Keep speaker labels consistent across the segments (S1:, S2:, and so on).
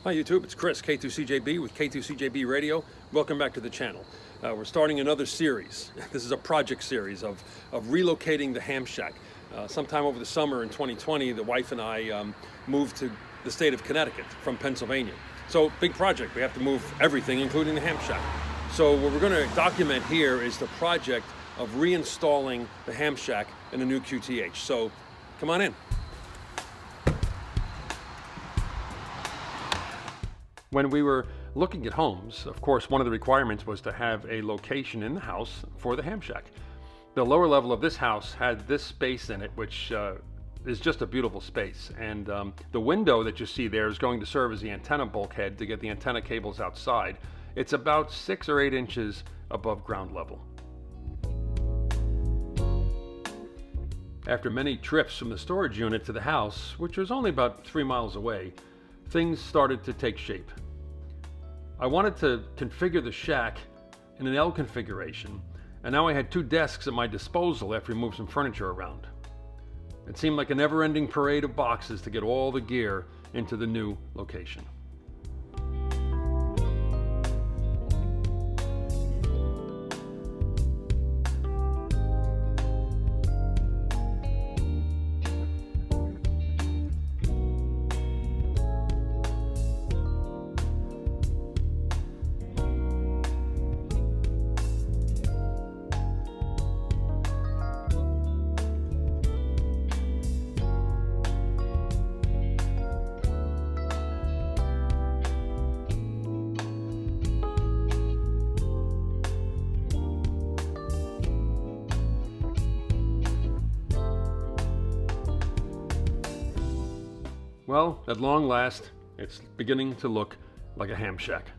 S1: Hi YouTube, it's Chris, K2CJB with K2CJB Radio. Welcome back to the channel. We're starting another series. This is a project series of relocating the ham shack. Sometime over the summer in 2020, the wife and I moved to the state of Connecticut from Pennsylvania. So big project, we have to move everything, including the ham shack. So what we're going to document here is the project of reinstalling the ham shack in a new QTH. So come on in. When we were looking at homes, of course, one of the requirements was to have a location in the house for the ham shack. The lower level of this house had this space in it, which is just a beautiful space. And the window that you see there is going to serve as the antenna bulkhead to get the antenna cables outside. It's about 6 or 8 inches above ground level. After many trips from the storage unit to the house, which was only about 3 miles away, things started to take shape. I wanted to configure the shack in an L configuration, and now I had 2 desks at my disposal after we moved some furniture around. It seemed like a never-ending parade of boxes to get all the gear into the new location. Well, at long last, it's beginning to look like a ham shack.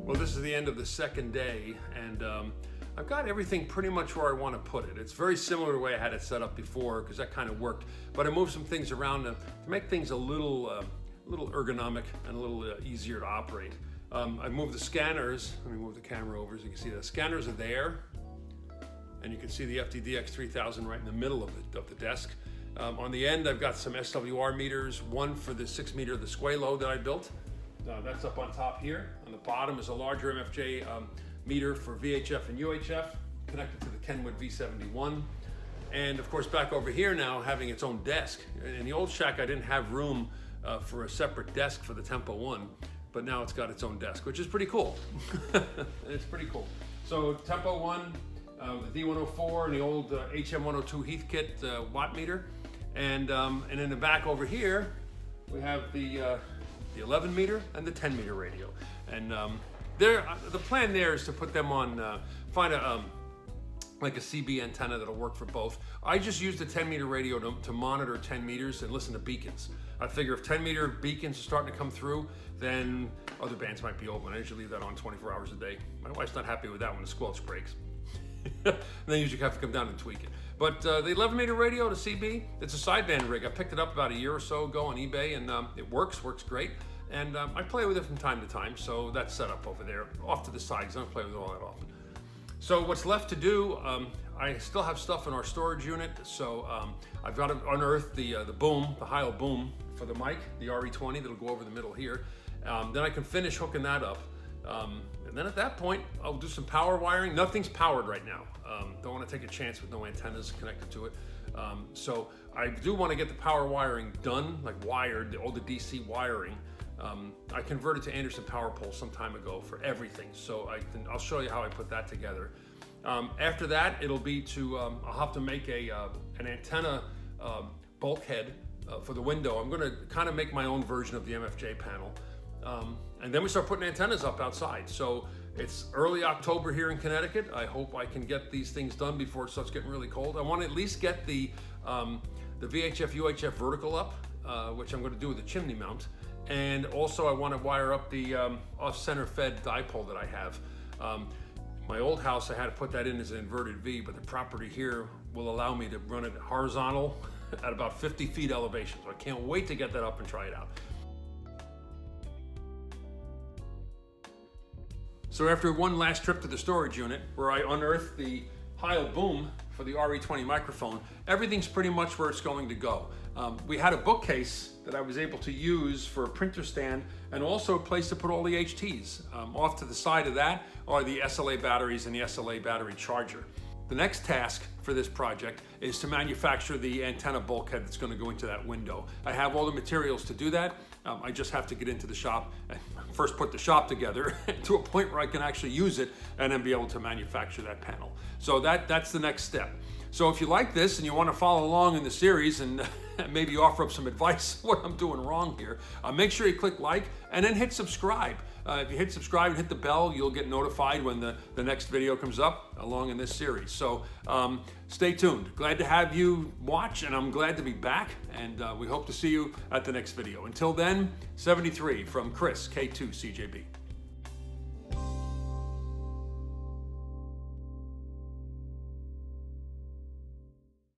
S1: Well, this is the end of the second day, and I've got everything pretty much where I want to put it. It's very similar to the way I had it set up before, because that kind of worked. But I moved some things around to make things a little ergonomic and a little easier to operate. I moved the scanners. Let me move the camera over so you can see the scanners are there. And you can see the FTDX 3000 right in the middle of the desk. On the end, I've got some SWR meters, one for the 6 meter, the Squalo that I built. That's up on top here. On the bottom is a larger MFJ meter for VHF and UHF, connected to the Kenwood V71. And of course, back over here now, having its own desk. In the old shack, I didn't have room for a separate desk for the Tempo 1, but now it's got its own desk, which is pretty cool. It's pretty cool. So Tempo 1, the D104 and the old HM102 Heathkit watt meter, and in the back over here we have the 11 meter and the 10 meter radio, and the plan there is to put them on find a like a CB antenna that'll work for both. I just use the 10 meter radio to monitor 10 meters and listen to beacons. I figure if 10 meter beacons are starting to come through, then other bands might be open. I usually leave that on 24 hours a day. My wife's not happy with that when the squelch breaks. And then you usually have to come down and tweak it. But the 11 meter radio to CB, it's a sideband rig. I picked it up about a year or so ago on eBay, and it works great. And I play with it from time to time, so that's set up over there, off to the side, because I don't play with it all that often. So what's left to do, I still have stuff in our storage unit, so I've got to unearth the boom, the Heil boom for the mic, the RE20 that'll go over the middle here. Then I can finish hooking that up. And then at that point, I'll do some power wiring. Nothing's powered right now. Don't want to take a chance with no antennas connected to it. So I do want to get the power wiring done, like wired, all the DC wiring. I converted to Anderson power poles some time ago for everything. So I'll show you how I put that together. After that, it'll be I'll have to make an antenna bulkhead for the window. I'm going to kind of make my own version of the MFJ panel. And then we start putting antennas up outside. So it's early October here in Connecticut. I hope I can get these things done before it starts getting really cold. I want to at least get the VHF, UHF vertical up, which I'm going to do with the chimney mount. And also I want to wire up the off-center fed dipole that I have. My old house, I had to put that in as an inverted V, but the property here will allow me to run it horizontal at about 50 feet elevation. So I can't wait to get that up and try it out. So after one last trip to the storage unit, where I unearthed the Heil boom for the RE20 microphone, everything's pretty much where it's going to go. We had a bookcase that I was able to use for a printer stand and also a place to put all the HTs. Off to the side of that are the SLA batteries and the SLA battery charger. The next task for this project is to manufacture the antenna bulkhead that's going to go into that window. I have all the materials to do that. I just have to get into the shop and first put the shop together to a point where I can actually use it and then be able to manufacture that panel. So that's the next step. So if you like this and you want to follow along in the series and maybe offer up some advice what I'm doing wrong here, make sure you click like and then hit subscribe. If you hit subscribe and hit the bell, you'll get notified when the next video comes up along in this series. So stay tuned. Glad to have you watch, and I'm glad to be back, and we hope to see you at the next video. Until then, 73 from Chris, K2CJB.